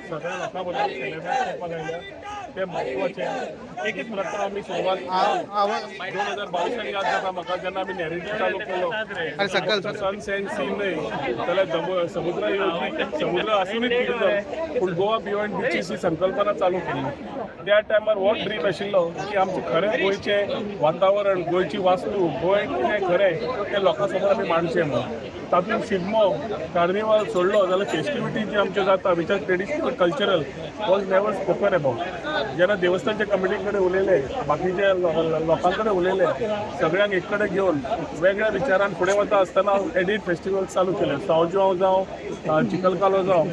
सगळ्या लोकांबरोबर सेलिब्रेट करपाक आयल्या ते म्हत्वाचें. एक प्रथा आमी सुरवात 2022 याद जाता म्हाका जेन्ना आमी नॅरेटिव्ह चालू केलो सन्स एंड सी न्हय जाल्यार समुद्र येवची समुद्र आसूनच टुरिजम पूण गोवा बियॉन्ड बिचीस ही संकल्पना चालू केली. त्या टायमार हो ड्रीम आशिल्लो की आमचें खरें गोंयचें वातावरण गोंयची वास्तू गोंय कितें खरें तें लोकां समोर आमी मांडचें म्हणून. तातूंत शिगमो कार्निवाल सोडलो जाल्यार फेस्टिविटी जी आमच्यो जाता which are traditional cultural was never spoken about. जेन्ना देवस्थानच्या कमिटी कडेन उलयले बाकीच्या लोकां कडेन उलयले सगळ्यांक एक कडेन घेवन वेगळ्या विचारान फुडें वता आसतना एडीट फेस्टिवल चालू केले. सावजो जावं चिखलकालो जावं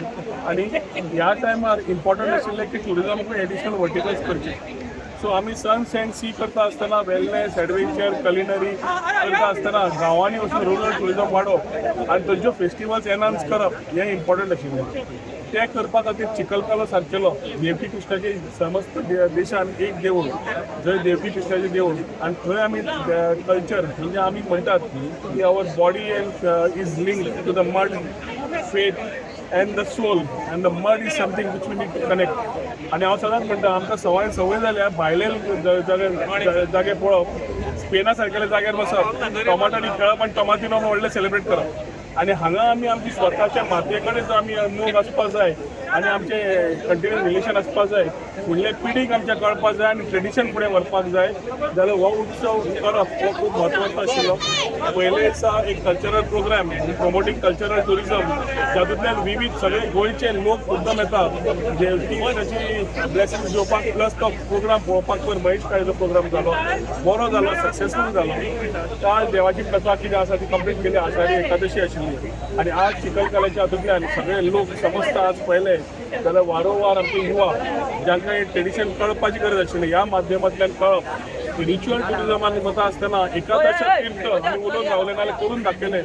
आनी ह्या टायमार इम्पॉर्टंट आशिल्लें की ट्युरिजमाक एडिशनल वर्टिकल्स करचे. सो आमी सन्स एंड सी करता आसतना वेलनेस एडवेंचर कलिनरी करता आसतना गांवांनी वचून रुरल ट्युरिजम वाडोवप आनी थंयच्यो फेस्टिवल्स एनहान्स करप हें इम्पॉर्टंट आशिल्लें. ते करपा खातीर चिखलकालो सारकेलो देवकी कृष्णाचे समस्त देशान एक देवूळ जंय देवकी कृष्णाचें देवूळ आनी थंय आमी कल्चर म्हणजे आमी म्हणटात की our body and is linked to the mud faith and the soul and the mud is something which we need to connect. आणि हांव सदांच म्हणटा आमकां संवय जाल्या भायले जागे पळोवप स्पेना सारकेल्या जाग्यार बसप टोमाटांनी खेळप आनी टोमाटिनो व्हडले सेलिब्रेट करप आनी हांगा आमी आमची स्वताच्या मातये कडेन जो आमी मोग आसपाक जाय आनी आमचे कंटिन्यूस रिलेशन आसपाक जाय फुडले पिढीक आमच्या कळपाक जाय आनी ट्रेडिशन फुडें व्हरपाक जाय जाल्यार हो उत्सव करप हो खूब म्हत्वाचो आशिल्लो. पयले दिसा एक cultural programme promoting cultural tourism जातूंतल्यान विविध सगळे गोंयचे लोक मुद्दम येता जे ताची ब्लेसिंग्स घेवपाक प्लस तो प्रोग्राम पळोवपाक पयर महेश काळेचो प्रोग्राम जालो बरो जालो सक्सेसफूल जालो. काल देवाची प्रथा कितें आसा ती कंप्लीट केली आषाढी एकादशी आशिल्ली आनी आज चिखलकाल्याच्या हातूंतल्यान सगळे लोक समजता आज पळयले जाल्यार वारंवार आमचे युवा जांकां हे ट्रेडिशन कळपाची गरज आशिल्ली ह्या माध्यमांतल्यान कळप. रिच्युअल टुरिजमान वता आसतना एकादश तीर्थ आमी उलोवन रावले नाल्यार करून दाखयले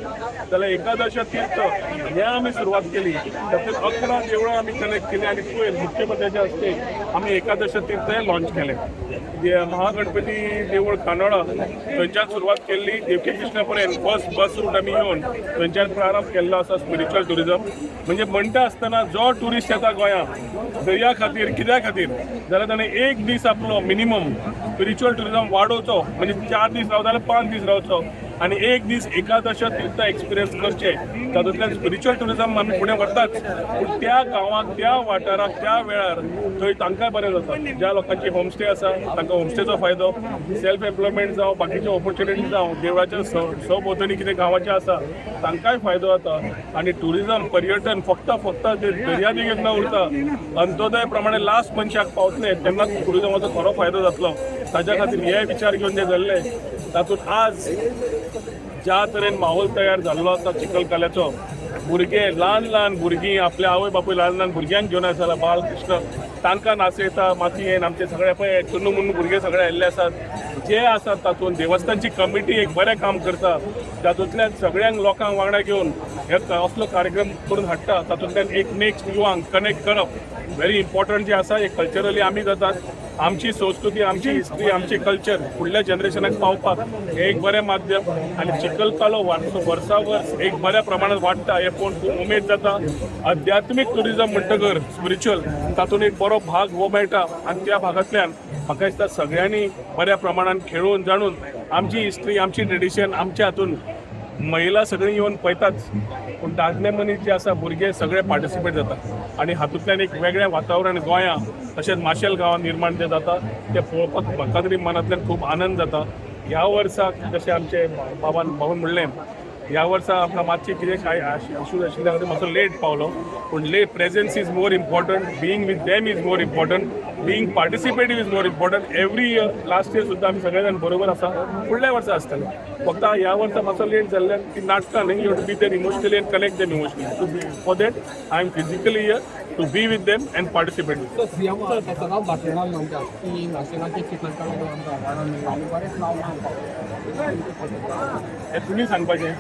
जाल्यार एकादश तीर्थ हें आमी सुरवात केली. तातूंत 11 देवळां आमी कनेक्ट केली आनी पयर मुख्यमंत्र्याच्या हस्ते आमी एकादश तीर्थ हें लॉन्च केलें. महागणपती देवूळ कानोळा थंयच्यान सुरवात केल्ली देवकी कृष्णा पर्यंत फर्स्ट बस रूट आमी येवन थंयच्यान प्रारंभ केल्लो आसा स्पिरिच्युअल टुरिजम. म्हणजे म्हणटा आसतना जो ट्युरिस्ट येता गोंयांत दर्या खातीर कित्या खातीर जाल्यार ताणें एक दीस आपलो मिनिमम स्पिरिच्युअल टुरिजम वाडोवचो म्हणजे 4 दीस रावता जाल्यार 5 दीस रावचो आनी एक दीस एकादश तीर्थ एक्सपिरियन्स करचे. तातूंतल्यान स्पिरिच्युअल टुरिजम आमी फुडें व्हरताच पूण त्या गांवांक त्या वाठाराक त्या वेळार थंय तांकांय बरें जाता. ज्या लोकांची होमस्टे आसा तांकां होमस्टेचो फायदो सेल्फ एम्प्लॉयमेंट जावं बाकीच्यो ऑपॉर्च्युनिटी जावं देवळाच्या सभोंवतणी कितें गांवाचें आसा तांकांय फायदो जाता. आनी टुरिजम पर्यटन फक्त दर्या देगेक न उरता अंत्योदय प्रमाणे लास्ट मनशाक पावतले तेन्ना टुरिजमाचो खरो फायदो जातलो. ताच्या खातीर हे विचार घेवन जे जाल्ले तातूंत आज ज्या तरेन माहोल तयार जाल्लो आसा चिखलकाल्याचो भुरगे ल्हान भुरगीं आपल्या आवय बापूय ल्हान भुरग्यांक घेवन आसा बालकृष्ण तांकां नाचयता मातयेन आमचे सगळे पळय चुन्नू मुन्नू भुरगे सगळे आयिल्ले आसात जे आसात तातूंत देवस्थानची कमिटी एक बरें काम करता तातूंतल्यान सगळ्यांक लोकांक वांगडा घेवन हे असलो कार्यक्रम करून हाडटा. तातूंतल्यान एक नेक्स्ट युवांक कनेक्ट करप व्हेरी इम्पॉर्टंट जे आसा एक कल्चरली आमी जातात. आमची संस्कृती आमची हिस्ट्री आमची कल्चर फुडल्या जनरेशनाक पावपाक हे एक बरें माध्यम आनी चिखलकालो वर्सा वर्स एक बऱ्या प्रमाणात वाडटा हे पळोवन खूब उमेद जाता. आध्यात्मीक टुरिजम म्हणटकर स्पिरिच्युअल तातूंत एक बरो भाग हो मेळटा आनी त्या भागांतल्यान म्हाका दिसता सगळ्यांनी बऱ्या प्रमाणान खेळून जाणून आमची हिस्ट्री आमची ट्रेडिशन आमच्या हातून महिला सगळीं येवन पळयताच पूण दादले मनीस जे आसा भुरगे सगळे पार्टिसिपेट जातात आनी हातूंतल्यान एक वेगळें वातावरण गोंयां तशेंच माशेल गांवांत निर्माण जें जाता तें पळोवपाक म्हाका तरी मनांतल्यान खूब आनंद जाता. ह्या वर्साक जशें आमचे भावान म्हणलें ह्या वर्सा आमकां मातशी कितें काय इश्यूज आशिल्ल्या खातीर मातसो लेट पावलो पूण लेट presence is more important being with them is more important being participative is more important. Every year last year सुद्दां आमी सगळे जाण बरोबर आसा फुडल्या वर्सा आसतले फक्त ह्या वर्सा मातसो लेट जाल्ल्यान ती नाटकां न्ही you to be there emotionally and connect them emotionally. For that I am physically here to be with them and participate with them. हे तुम्ही सांगपाचें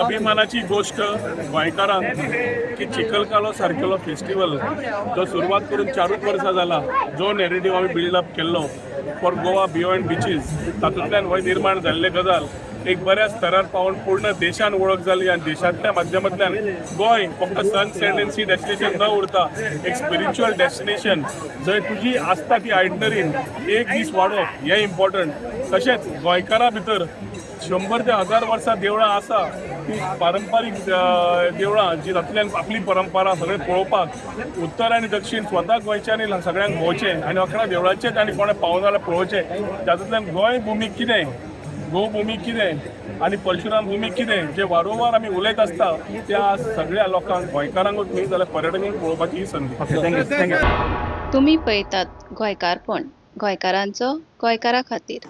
अभिमानाची गोष्ट गोंयकारांक की चिखलकालो सारकेलो फेस्टिवल जो सुरवात करून 4 वर्सां जाला जो नॅरेटिव्ह आमी बिल्ड अप केल्लो फॉर गोवा बियॉन्ड बिचीस तातूंतल्यान हो निर्माण जाल्ले गजाल एक बऱ्या स्तरार पावन पूर्ण देशान वळख जाली आनी देशांतल्या माध्यमांतल्यान गोंय फक्त सन सँड एंड सी डेस्टिनेशन न उरता एक स्पिरिच्युअल डेस्टिनेशन जंय तुजी आस्था ती आयडनरीन एक दीस वाडोवप हें इम्पॉर्टंट. तशेंच गोंयकारा भितर 100 ते 1000 वर्सां देवळां आसा ती पारंपारीक देवळां जी तातूंतल्यान आपली परंपरा सगळें पळोवपाक उत्तर आनी दक्षिण स्वता गोंयच्यांनी सगळ्यांक भोंवचें आनी अकरा देवळांचें तांणी कोणें पावूं जाल्यार पळोवचें. तातूंतल्यान गोंय भुमी कितें, गोभुमी कितें आनी परशुराम भुमी कितें जे वारंवार आमी उलयत आसता त्या सगळ्या लोकांक गोंयकारांकूच न्ही जाल्यार पर्यटकांक पळोवपाची ही संदी. तुम्ही पळयतात गोंयकारपण, गोंयकारांचो गोंयकारा खातीर.